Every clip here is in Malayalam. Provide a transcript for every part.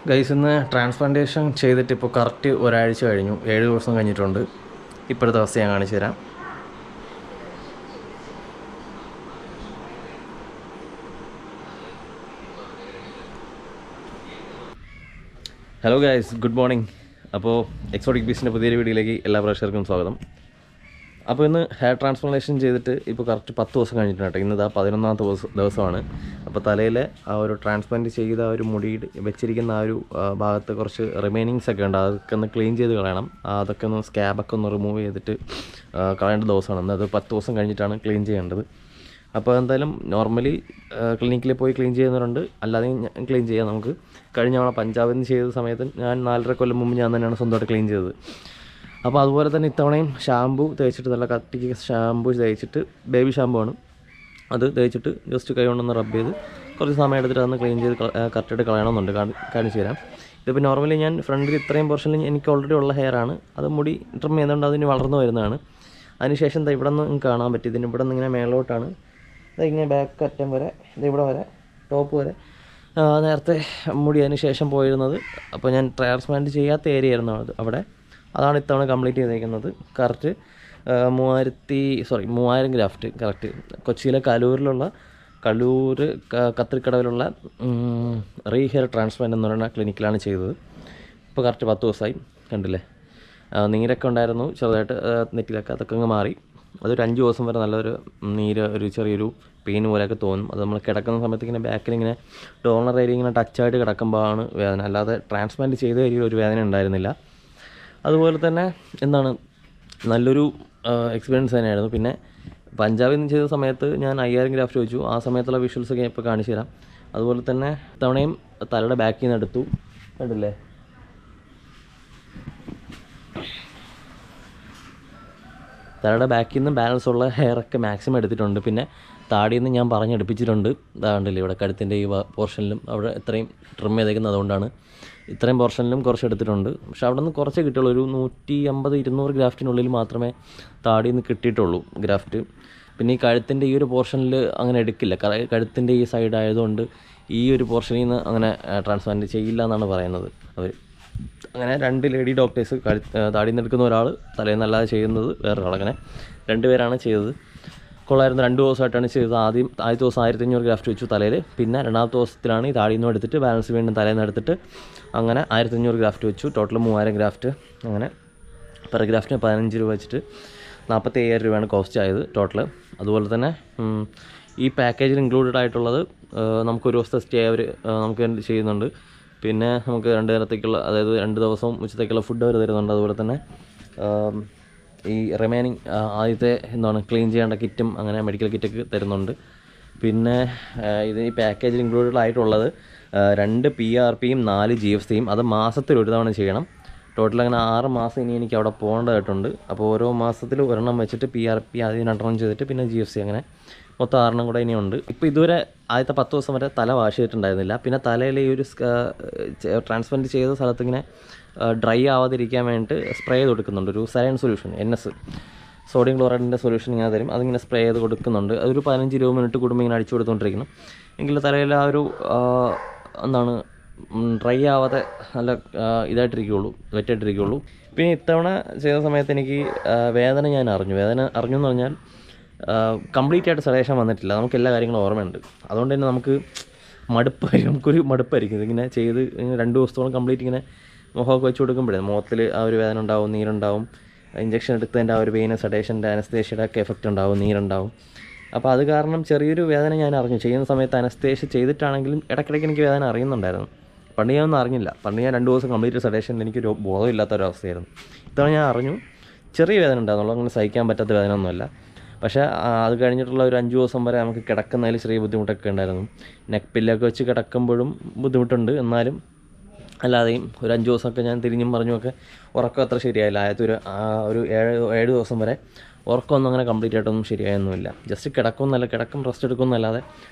ഗൈസ് ഇന്ന് ട്രാൻസ്പ്ലാന്റേഷൻ ചെയ്തിട്ട് ഇപ്പോൾ കറക്റ്റ് ഒരാഴ്ച കഴിഞ്ഞു. 7 ദിവസം കഴിഞ്ഞിട്ടുണ്ട്. ഇപ്പോഴത്തെ അവസ്ഥ ഞാൻ കാണിച്ചു തരാം. Hello guys, good morning. അപ്പോൾ എക്സോട്ടിക് ബീസിൻ്റെ പുതിയൊരു വീഡിയോയിലേക്ക് എല്ലാ പ്രേക്ഷകർക്കും സ്വാഗതം. അപ്പോൾ ഇന്ന് ഹെയർ ട്രാൻസ്പ്ലാന്റേഷൻ ചെയ്തിട്ട് ഇപ്പോൾ കറക്റ്റ് 10 ദിവസം കഴിഞ്ഞിട്ടുണ്ട്. ഇന്ന് 11ാമത്തെ ദിവസമാണ്. അപ്പോൾ തലയിലെ ആ ഒരു ട്രാൻസ്പ്ലാന്റ് ചെയ്ത ആ ഒരു മുടി വെച്ചിരിക്കുന്ന ആ ഒരു ഭാഗത്ത് കുറച്ച് റിമൈനിങ്സ് ഒക്കെ ഉണ്ട്. അതൊക്കെ ഒന്ന് ക്ലീൻ ചെയ്ത് കളയണം. അതൊക്കെ ഒന്ന് സ്കാബൊക്കെ ഒന്ന് റിമൂവ് ചെയ്തിട്ട് കളയേണ്ട ദിവസമാണ്. ഇന്ന് അത് 10 ദിവസം കഴിഞ്ഞിട്ടാണ് ക്ലീൻ ചെയ്യേണ്ടത്. അപ്പോൾ എന്തായാലും നോർമലി ക്ലിനിക്കിൽ പോയി ക്ലീൻ ചെയ്യുന്നവരുണ്ട്, അല്ലാതെ ക്ലീൻ ചെയ്യാം. നമുക്ക് കഴിഞ്ഞ തവണ പഞ്ചാബിൽ നിന്ന് ചെയ്ത സമയത്ത് ഞാൻ 4.5 കൊല്ലം മുമ്പ് ഞാൻ തന്നെയാണ് സ്വന്തമായിട്ട് ക്ലീൻ ചെയ്തത്. അപ്പോൾ അതുപോലെ തന്നെ ഇത്തവണയും ഷാമ്പു തേച്ചിട്ട്, നല്ല കട്ടിക്ക് ഷാമ്പു തേച്ചിട്ട്, ബേബി ഷാമ്പു ആണ്, അത് തേച്ചിട്ട് ജസ്റ്റ് കൈ കൊണ്ടൊന്ന് റബ്ബ് ചെയ്ത് കുറച്ച് സമയം എടുത്തിട്ട് അതൊന്ന് ക്ലീൻ ചെയ്ത് കറക്റ്റായിട്ട് കളയണമെന്നുണ്ട്. കാണിച്ചു തരാം. ഇതിപ്പോൾ നോർമലി ഞാൻ ഫ്രണ്ടിൽ ഇത്രയും പോർഷനിൽ എനിക്ക് ഓൾറെഡി ഉള്ള ഹെയർ ആണ്. അത് മുടി ട്രിം ചെയ്തുകൊണ്ട് അതിന് വളർന്നു വരുന്നതാണ്. അതിനുശേഷം ഇവിടെ നിന്ന് നിങ്ങൾക്ക് കാണാൻ പറ്റും. ഇതിന് ഇവിടെ നിന്ന് ഇങ്ങനെ മേലോട്ടാണ്, ഇങ്ങനെ ബാക്ക് അറ്റം വരെ, ഇവിടെ വരെ ടോപ്പ് വരെ നേരത്തെ മുടി അതിന് ശേഷം പോയിരുന്നത്. അപ്പോൾ ഞാൻ ട്രാൻസ്പ്ലാന്റ് ചെയ്യാത്ത ഏരിയ ആയിരുന്നു അവിടെ. അതാണ് ഇത്തവണ കംപ്ലീറ്റ് ചെയ്തേക്കുന്നത്. കറക്റ്റ് 3000 ഗ്രാഫ്റ്റ് കറക്റ്റ് കൊച്ചിയിലെ കലൂർ കത്രിക്കടവിലുള്ള ഹെയർ ട്രാൻസ്പ്ലാന്റ് എന്ന് പറയുന്ന ക്ലിനിക്കിലാണ് ചെയ്തത്. ഇപ്പോൾ കറക്റ്റ് 10 ദിവസമായി. കണ്ടില്ലേ, നീരൊക്കെ ഉണ്ടായിരുന്നു ചെറുതായിട്ട് നെറ്റിലൊക്കെ, അതൊക്കെ അങ്ങ് മാറി. അതൊരു 5 ദിവസം വരെ നല്ലൊരു ഒരു ചെറിയൊരു പെയിൻ പോലെയൊക്കെ തോന്നും. അത് നമ്മൾ കിടക്കുന്ന സമയത്ത് ഇങ്ങനെ ബാക്കിലിങ്ങനെ ഡോണർ ഏരിയ ഇങ്ങനെ ടച്ചായിട്ട് കിടക്കുമ്പോഴാണ് വേദന, അല്ലാതെ ട്രാൻസ്പ്ലാന്റ് ചെയ്ത ഏരിയയിൽ ഒരു വേദന ഉണ്ടായിരുന്നില്ല. അതുപോലെ തന്നെ നല്ലൊരു എക്സ്പീരിയൻസ് തന്നെയായിരുന്നു. പിന്നെ പഞ്ചാബിൽ നിന്ന് ചെയ്ത സമയത്ത് ഞാൻ 5000 ഗ്രാഫ്റ്റ് വെച്ചു. ആ സമയത്തുള്ള വിഷ്വൽസൊക്കെ ഞാൻ ഇപ്പോൾ കാണിച്ചു തരാം. അതുപോലെ തന്നെ തവണയും തലയുടെ ബാക്കിൽ നിന്ന് എടുത്തു. കണ്ടില്ലേ, തലയുടെ ബാക്കിൽ നിന്ന് ബാലൻസ് ഉള്ള ഹെയറൊക്കെ മാക്സിമം എടുത്തിട്ടുണ്ട്. പിന്നെ താടിയിൽ നിന്ന് ഞാൻ പറഞ്ഞെടുപ്പിച്ചിട്ടുണ്ട്. ഇതാണ്ടല്ലേ, ഇവിടെ കഴുത്തിൻ്റെ ഈ പോർഷനിലും അവിടെ ഇത്രയും ട്രിം ചെയ്തേക്കുന്നത്. അതുകൊണ്ടാണ് ഇത്രയും പോർഷനിലും കുറച്ച് എടുത്തിട്ടുണ്ട്. പക്ഷെ അവിടെ നിന്ന് കുറച്ചേ കിട്ടുള്ളൂ. ഒരു 150-200 ഗ്രാഫ്റ്റിനുള്ളിൽ മാത്രമേ താടിയിൽ നിന്ന് കിട്ടിയിട്ടുള്ളൂ ഗ്രാഫ്റ്റ്. പിന്നെ ഈ കഴുത്തിൻ്റെ ഈ ഒരു പോർഷനിൽ അങ്ങനെ എടുക്കില്ല. കഴുത്തിൻ്റെ ഈ സൈഡ് ആയതുകൊണ്ട് ഈ ഒരു പോർഷനിൽ നിന്ന് അങ്ങനെ ട്രാൻസ്പ്ലാന്റ് ചെയ്യില്ല എന്നാണ് പറയുന്നത് അവർ. അങ്ങനെ 2 ലേഡി ഡോക്ടേഴ്സ്, താടിയിൽ നിന്ന് എടുക്കുന്ന ഒരാൾ, തലേന്ന് അല്ലാതെ ചെയ്യുന്നത് വേറൊരാൾ, അങ്ങനെ 2 പേരാണ് ചെയ്തത്. കൊള്ളായിരുന്നു. 2 ദിവസമായിട്ടാണ് ചെയ്തത്. ആദ്യത്തെ ദിവസം 1500 ഗ്രാഫ്റ്റ് വെച്ചു തലയിൽ. പിന്നെ 2ാമത്തെ ദിവസത്തിലാണ് ഈ താടിയിൽ നിന്ന് എടുത്തിട്ട് ബാലൻസ് വീണ്ടും തലേന്ന് എടുത്തിട്ട് അങ്ങനെ 1500 ഗ്രാഫ്റ്റ് വെച്ചു. Total 3000 graft. അങ്ങനെ പെർ ഗ്രാഫ്റ്റിന് 15 രൂപ വെച്ചിട്ട് 45000 രൂപയാണ് കോസ്റ്റ് ആയത് ടോട്ടൽ. അതുപോലെ തന്നെ ഈ പാക്കേജിൽ ഇൻക്ലൂഡഡ് ആയിട്ടുള്ളത് നമുക്കൊരു ദിവസത്തെ സ്റ്റേ അവർ നമുക്ക് ചെയ്യുന്നുണ്ട്. പിന്നെ നമുക്ക് 2 നേരത്തേക്കുള്ള, അതായത് 2 ദിവസവും ഉച്ചത്തേക്കുള്ള ഫുഡ് അവർ തരുന്നുണ്ട്. അതുപോലെ തന്നെ ഈ റിമൈനിങ് ആദ്യത്തെ ക്ലീൻ ചെയ്യേണ്ട കിറ്റും അങ്ങനെ മെഡിക്കൽ കിറ്റൊക്കെ തരുന്നുണ്ട്. പിന്നെ ഇത് ഈ പാക്കേജിൽ ഇൻക്ലൂഡഡ് ആയിട്ടുള്ളത് 2 PRPയും 4 GFCയും. അത് മാസത്തിൽ ഒരു തവണ ചെയ്യണം. ടോട്ടൽ അങ്ങനെ 6 മാസം ഇനി എനിക്ക് അവിടെ പോകേണ്ടതായിട്ടുണ്ട്. അപ്പോൾ ഓരോ മാസത്തിൽ ഒരെണ്ണം വെച്ചിട്ട് PRP ആദ്യം 2 ചെയ്തിട്ട് പിന്നെ GFC, അങ്ങനെ മൊത്തം 6 കൂടെ ഇനിയുണ്ട്. ഇപ്പോൾ ഇതുവരെ ആദ്യത്തെ 10 ദിവസം വരെ തല വാഷ് ചെയ്തിട്ടുണ്ടായിരുന്നില്ല. പിന്നെ തലയിൽ ഈ ഒരു ട്രാൻസ്പ്ലാന്റ് ചെയ്ത സ്ഥലത്ത് ഇങ്ങനെ ഡ്രൈ ആവാതിരിക്കാൻ വേണ്ടിയിട്ട് സ്പ്രേ ചെയ്ത് കൊടുക്കുന്നുണ്ട്. ഒരു സലൈൻ സൊല്യൂഷൻ, NS സോഡിയം ക്ലോറൈഡിൻ്റെ സൊല്യൂഷൻ ഇങ്ങനെ തരും. അതിങ്ങനെ സ്പ്രേ ചെയ്ത് കൊടുക്കുന്നുണ്ട്. അതൊരു 15-20 മിനിറ്റ് കൂടുമ്പോൾ ഇങ്ങനെ അടിച്ചു കൊടുത്തുകൊണ്ടിരിക്കണം. എങ്കിൽ തലയിൽ ആ ഒരു ഡ്രൈ ആവാതെ നല്ല ഇതായിട്ടിരിക്കുകയുള്ളൂ, വെറ്റായിട്ടിരിക്കുകയുള്ളൂ. പിന്നെ ഇത്തവണ ചെയ്ത സമയത്ത് എനിക്ക് വേദന അറിഞ്ഞു എന്ന് പറഞ്ഞാൽ കംപ്ലീറ്റ് ആയിട്ട് സെഡേഷൻ വന്നിട്ടില്ല. നമുക്ക് എല്ലാ കാര്യങ്ങളും ഓർമ്മയുണ്ട്. അതുകൊണ്ട് തന്നെ നമുക്കൊരു മടുപ്പായിരിക്കും ഇതിങ്ങനെ ചെയ്ത് 2 ദിവസത്തോളം കംപ്ലീറ്റ് ഇങ്ങനെ മുഖമൊക്കെ വെച്ച് കൊടുക്കുമ്പോഴേ മുഖത്തിൽ ആ ഒരു വേദന ഉണ്ടാവും, നീരുണ്ടാവും. ഇഞ്ചക്ഷൻ എടുത്തതിൻ്റെ ആ ഒരു വെയിനസ് സെഡേഷൻ്റെ അനസ്തേഷ്യയുടെ ഒക്കെ എഫക്റ്റ് ഉണ്ടാവും, നീരുണ്ടാവും. അപ്പോൾ അത് കാരണം ചെറിയൊരു വേദന ഞാൻ അറിഞ്ഞു. ചെയ്യുന്ന സമയത്ത് അനസ്തേഷ്യ ചെയ്തിട്ടാണെങ്കിലും ഇടയ്ക്കിടയ്ക്ക് എനിക്ക് വേദന അറിയുന്നുണ്ടായിരുന്നു. പണ്ട് ഞാനൊന്നും അറിഞ്ഞില്ല. പണ്ട് ഞാൻ 2 ദിവസം കംപ്ലീറ്റ് സെഡേഷനിൽ എനിക്കൊരു ബോധമില്ലാത്തൊരവസ്ഥയായിരുന്നു. ഇത്തവണ ഞാൻ അറിഞ്ഞു. ചെറിയ വേദന ഉണ്ടാകുന്നുള്ളൂ, അങ്ങനെ സഹിക്കാൻ പറ്റാത്ത വേദന ഒന്നുമല്ല. പക്ഷേ അത് കഴിഞ്ഞിട്ടുള്ള ഒരു 5 ദിവസം വരെ നമുക്ക് കിടക്കുന്നതിൽ ചെറിയ ബുദ്ധിമുട്ടൊക്കെ ഉണ്ടായിരുന്നു. നെക്ക് പില്ലൊക്കെ വെച്ച് കിടക്കുമ്പോഴും ബുദ്ധിമുട്ടുണ്ട്. എന്നാലും അല്ലാതെയും ഒരു 5 ദിവസമൊക്കെ ഞാൻ തിരിഞ്ഞും പറഞ്ഞുമൊക്കെ ഉറക്കം അത്ര ശരിയായില്ല. ആദ്യത്തെ ഒരു 7 ദിവസം വരെ ഉറക്കമൊന്നും അങ്ങനെ കംപ്ലീറ്റ് ആയിട്ടൊന്നും ശരിയായൊന്നുമില്ല. ജസ്റ്റ് കിടക്കും റെസ്റ്റ് എടുക്കുമെന്നല്ലാതെ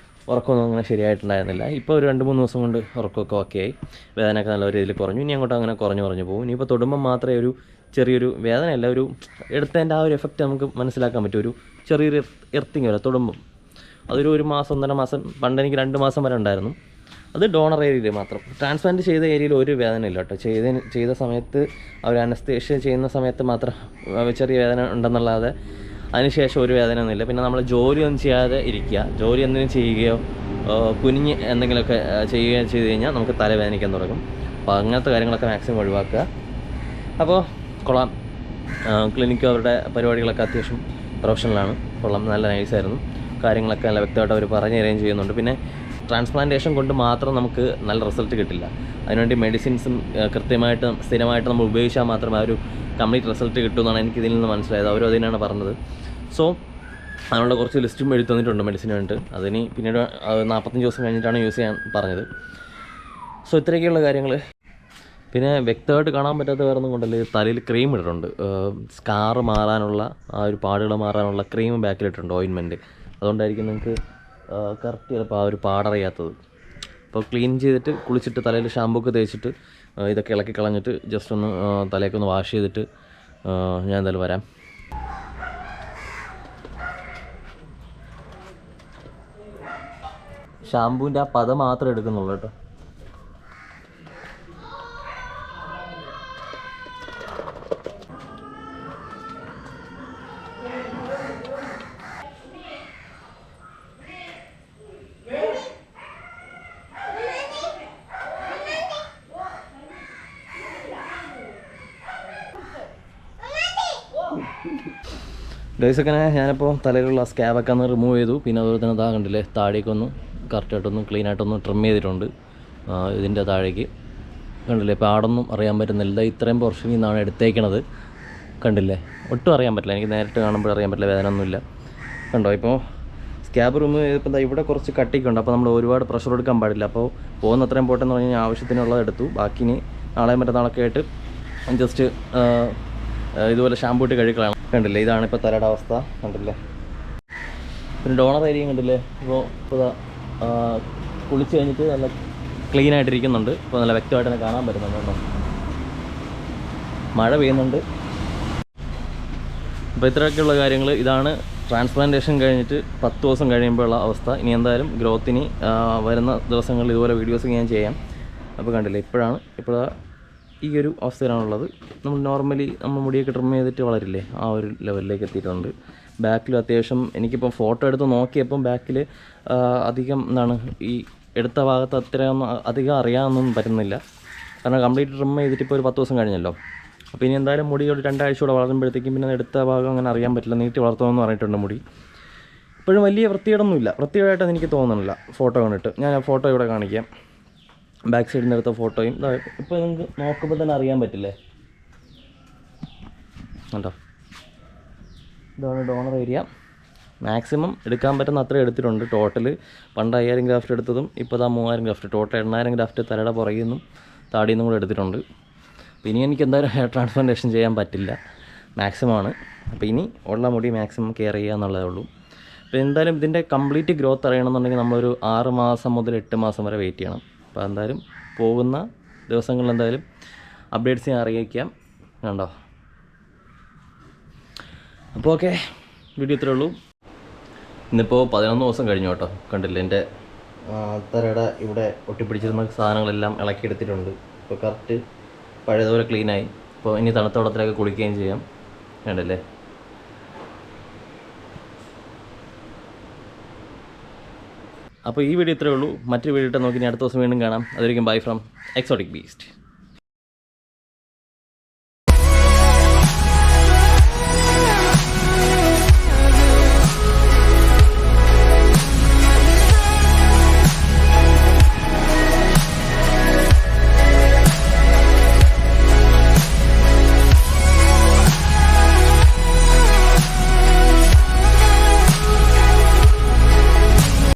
ഉറക്കമൊന്നും അങ്ങനെ ശരിയായിട്ടുണ്ടായിരുന്നില്ല. ഇപ്പോൾ ഒരു 2-3 ദിവസം കൊണ്ട് ഉറക്കമൊക്കെ ഓക്കെ ആയി. വേദനയൊക്കെ നല്ല രീതിയിൽ കുറഞ്ഞു. ഇനി അങ്ങോട്ട് അങ്ങനെ കുറഞ്ഞു പോകും. ഇനിയിപ്പോൾ തൊടുമ്പം മാത്രമേ ഒരു ചെറിയൊരു വേദനയല്ല, ഒരു എടുത്തതിൻ്റെ ആ ഒരു എഫക്റ്റ് നമുക്ക് മനസ്സിലാക്കാൻ പറ്റും. ഒരു ചെറിയൊരു എർത്തിങ് വരെ തൊടുമ്പം അതൊരു 1 മാസം 1.5 മാസം, പണ്ട് എനിക്ക് 2 മാസം വരെ ഉണ്ടായിരുന്നു. അത് ഡോണർ ഏരിയയിൽ മാത്രം. ട്രാൻസ്പ്ലാന്റ് ചെയ്ത ഏരിയയിൽ ഒരു വേദന ഇല്ല കേട്ടോ. ചെയ്ത സമയത്ത് അവർ അനസ്തേഷ്യ ചെയ്യുന്ന സമയത്ത് മാത്രം ചെറിയ വേദന ഉണ്ടെന്നുള്ളതെ അതിനുശേഷം ഒരു വേദന ഒന്നുമില്ല. പിന്നെ നമ്മൾ ജോലിയൊന്നും ചെയ്യാതെ ഇരിക്കുക, ജോലി എന്തെങ്കിലും ചെയ്യുകയോ കുനിഞ്ഞ് എന്തെങ്കിലുമൊക്കെ ചെയ്യുകയോ ചെയ്ത് കഴിഞ്ഞാൽ നമുക്ക് തലവേദനിക്കാൻ തുടങ്ങും. അപ്പോൾ അങ്ങനത്തെ കാര്യങ്ങളൊക്കെ മാക്സിമം ഒഴിവാക്കുക. അപ്പോൾ കൊള്ളാം, ക്ലിനിക്ക് അവരുടെ പരിപാടികളൊക്കെ അത്യാവശ്യം പ്രൊഫഷണലാണ്, കൊള്ളാം, നല്ല നൈസായിരുന്നു. കാര്യങ്ങളൊക്കെ നല്ല വ്യക്തമായിട്ട് അവർ പറഞ്ഞു തരികയും ചെയ്യുന്നുണ്ട്. പിന്നെ ട്രാൻസ്പ്ലാന്റേഷൻ കൊണ്ട് മാത്രം നമുക്ക് നല്ല റിസൾട്ട് കിട്ടില്ല. അതിനുവേണ്ടി മെഡിസിൻസും കൃത്യമായിട്ട് സ്ഥിരമായിട്ട് നമ്മൾ ഉപയോഗിച്ചാൽ മാത്രമേ ആ ഒരു കംപ്ലീറ്റ് റിസൾട്ട് കിട്ടുമെന്നാണ് എനിക്ക് ഇതിൽ നിന്ന് മനസ്സിലായത്. അവരും അതിനാണ് പറഞ്ഞത്. സോ അതിനുള്ള കുറച്ച് ലിസ്റ്റും എഴുതി തന്നിട്ടുണ്ട് മെഡിസിന് വേണ്ടിയിട്ട്. അതിന് പിന്നീട് 45 ദിവസം കഴിഞ്ഞിട്ടാണ് യൂസ് ചെയ്യാൻ പറഞ്ഞത്. സോ ഇത്രയൊക്കെയുള്ള കാര്യങ്ങൾ. പിന്നെ വ്യക്തമായിട്ട് കാണാൻ പറ്റാത്ത വേറെ ഒന്നും കൊണ്ടല്ലേ, തലയിൽ ക്രീം ഇട്ടിട്ടുണ്ട്. സ്കാർ മാറാനുള്ള ആ ഒരു പാടുകൾ മാറാനുള്ള ക്രീം ബാക്കിലിട്ടുണ്ട്, ഓയിൻമെൻറ്റ്. അതുകൊണ്ടായിരിക്കും നിങ്ങൾക്ക് കറക്റ്റ് ചിലപ്പോൾ ആ ഒരു പാടറിയാത്തത്. അപ്പോൾ ക്ലീൻ ചെയ്തിട്ട് കുളിച്ചിട്ട് തലയിൽ ഷാമ്പൂ ഒക്കെ തേച്ചിട്ട് ഇതൊക്കെ ഇളക്കി കളഞ്ഞിട്ട് ജസ്റ്റ് ഒന്ന് തലയൊക്കെ ഒന്ന് വാഷ് ചെയ്തിട്ട് ഞാൻ എന്തായാലും വരാം. ഷാമ്പൂവിൻ്റെ ആ പത മാത്രമേ എടുക്കുന്നുള്ളൂ കേട്ടോ. ഗൈസൊക്കെ ഞാനിപ്പോൾ തലയിലുള്ള സ്കാബൊക്കെ ഒന്ന് റിമൂവ് ചെയ്തു. പിന്നെ അതുപോലെ തന്നെ ഇതാ കണ്ടില്ലേ, താഴേക്ക് ഒന്ന് കറക്റ്റായിട്ടൊന്ന് ക്ലീനായിട്ടൊന്ന് ട്രിം ചെയ്തിട്ടുണ്ട്. ഇതിൻ്റെ താഴേക്ക് കണ്ടില്ലേ, പാടൊന്നും അറിയാൻ പറ്റുന്നില്ല. ഇത്രയും പോർഷനിൽ നിന്നാണ് എടുത്തേക്കണത്. കണ്ടില്ലേ, ഒട്ടും അറിയാൻ പറ്റില്ല. എനിക്ക് നേരിട്ട് കാണുമ്പോൾ അറിയാൻ പറ്റില്ല, വേദന ഒന്നുമില്ല. കണ്ടോ, ഇപ്പോൾ സ്കാബ് റിമൂവ് ചെയ്തപ്പോൾ എന്താ ഇവിടെ കുറച്ച് കട്ടിക്കുണ്ട്. അപ്പോൾ നമ്മൾ ഒരുപാട് പ്രഷർ എടുക്കാൻ പാടില്ല. അപ്പോൾ പോകുന്ന അത്രയും പോട്ടെന്ന് പറഞ്ഞു കഴിഞ്ഞാൽ ആവശ്യത്തിനുള്ളത് എടുത്തു. ബാക്കിന് നാളെയും മറ്റന്നാളൊക്കെ ആയിട്ട് ജസ്റ്റ് ഇതുപോലെ ഷാമ്പൂ ഇട്ട് കഴുകളാണ്. കണ്ടില്ലേ, ഇതാണ് ഇപ്പോൾ തലയുടെ അവസ്ഥ. കണ്ടില്ലേ, പിന്നെ ഡോണർ ഏരിയയും കണ്ടില്ലേ. ഇപ്പോൾ കുളിച്ച് കഴിഞ്ഞിട്ട് നല്ല ക്ലീൻ ആയിട്ടിരിക്കുന്നുണ്ട്. ഇപ്പോൾ നല്ല വ്യക്തമായിട്ട് തന്നെ കാണാൻ പറ്റുന്നുണ്ട് കേട്ടോ. മഴ പെയ്യുന്നുണ്ട്. അപ്പോൾ ഇത്രയൊക്കെയുള്ള കാര്യങ്ങൾ. ഇതാണ് ട്രാൻസ്പ്ലാന്റേഷൻ കഴിഞ്ഞിട്ട് 10 ദിവസം കഴിയുമ്പോഴുള്ള അവസ്ഥ. ഇനി എന്തായാലും ഗ്രോത്തിന് വരുന്ന ദിവസങ്ങളിൽ ഇതുപോലെ വീഡിയോസ് ഞാൻ ചെയ്യാം. അപ്പോൾ കണ്ടില്ലേ, ഇപ്പോൾ ഈ ഒരു അവസ്ഥയിലാണുള്ളത്. നമ്മൾ നോർമലി നമ്മൾ മുടിയൊക്കെ ട്രിം ചെയ്തിട്ട് വളരില്ലേ, ആ ഒരു ലെവലിലേക്ക് എത്തിയിട്ടുണ്ട്. ബാക്കിൽ അത്യാവശ്യം എനിക്കിപ്പം ഫോട്ടോ എടുത്ത് നോക്കിയപ്പം ബാക്കിൽ അധികം ഈ എടുത്ത ഭാഗത്ത് അത്രയൊന്നും അധികം അറിയാനൊന്നും പറ്റുന്നില്ല. കാരണം കംപ്ലീറ്റ് ട്രിം ചെയ്തിട്ട് ഇപ്പോൾ ഒരു 10 ദിവസം കഴിഞ്ഞല്ലോ. അപ്പോൾ ഇനി എന്തായാലും മുടി ഒരു 2 ആഴ്ച കൂടെ വളരുമ്പോഴത്തേക്കും പിന്നെ എടുത്ത ഭാഗം അങ്ങനെ അറിയാൻ പറ്റില്ല. നീട്ടി വളർത്തുമെന്ന് പറഞ്ഞിട്ടുണ്ട് മുടി. ഇപ്പോഴും വലിയ വൃത്തികേടൊന്നുമില്ല, വൃത്തികേടായിട്ടെന്ന് എനിക്ക് തോന്നുന്നില്ല ഫോട്ടോ കണ്ടിട്ട്. ഞാൻ ആ ഫോട്ടോ ഇവിടെ കാണിക്കാം. ബാക്ക് സൈഡിൽ നിന്ന് എടുത്ത ഫോട്ടോയും ഇപ്പോൾ നിങ്ങൾക്ക് നോക്കുമ്പോൾ തന്നെ അറിയാൻ പറ്റില്ലേ. കണ്ടോ, ഇതാണ് ഡോണർ ഏരിയ. മാക്സിമം എടുക്കാൻ പറ്റുന്ന അത്രയും എടുത്തിട്ടുണ്ട്. ടോട്ടൽ പണ്ട് 5000 ഗ്രാഫ്റ്റ് എടുത്തതും ഇപ്പോൾ 3000 ഗ്രാഫ്റ്റ്, ടോട്ടൽ 8000 ഗ്രാഫ്റ്റ് തലയുടെ പുറകിൽ നിന്നും താടിയിൽ നിന്നും കൂടെ എടുത്തിട്ടുണ്ട്. അപ്പോൾ ഇനി എനിക്ക് എന്തായാലും ഹെയർ ട്രാൻസ്പ്ലാന്റേഷൻ ചെയ്യാൻ പറ്റില്ല, മാക്സിമമാണ്. അപ്പോൾ ഇനി ഉള്ള മുടി മാക്സിമം കെയർ ചെയ്യുക എന്നുള്ളതേ ഉള്ളൂ. അപ്പോൾ എന്തായാലും ഇതിൻ്റെ കംപ്ലീറ്റ് ഗ്രോത്ത് അറിയണമെന്നുണ്ടെങ്കിൽ നമ്മളൊരു 6 മാസം മുതൽ 8 മാസം വരെ വെയിറ്റ് ചെയ്യണം. അപ്പോൾ എന്തായാലും പോകുന്ന ദിവസങ്ങളിൽ എന്തായാലും അപ്ഡേറ്റ്സ് ഞാൻ അറിയിക്കാം. കണ്ടോ, അപ്പോൾ ഓക്കെ, വീഡിയോ ഇത്രയേ ഉള്ളൂ. ഇന്നിപ്പോൾ 11 ദിവസം കഴിഞ്ഞു കേട്ടോ. കണ്ടില്ലേ, എൻ്റെ തലയുടെ ഇവിടെ ഒട്ടിപ്പിടിച്ചിരുന്ന സാധനങ്ങളെല്ലാം ഇളക്കിയെടുത്തിട്ടുണ്ട്. ഇപ്പോൾ കറക്റ്റ് പഴയതുപോലെ ക്ലീനായി. ഇപ്പോൾ ഇനി തണുത്ത വെള്ളത്തിലൊക്കെ കുളിക്കുകയും ചെയ്യാം. കണ്ടില്ലേ. അപ്പോൾ ഈ വീഡിയോ ഇത്രയേ ഉള്ളൂ. മറ്റൊരു വീഡിയോ ഇട്ട് നോക്കി അടുത്ത ദിവസം വീണ്ടും കാണാം. അതായിരിക്കും ബൈ ഫ്രം എക്സോട്ടിക് ബീസ്റ്റ്.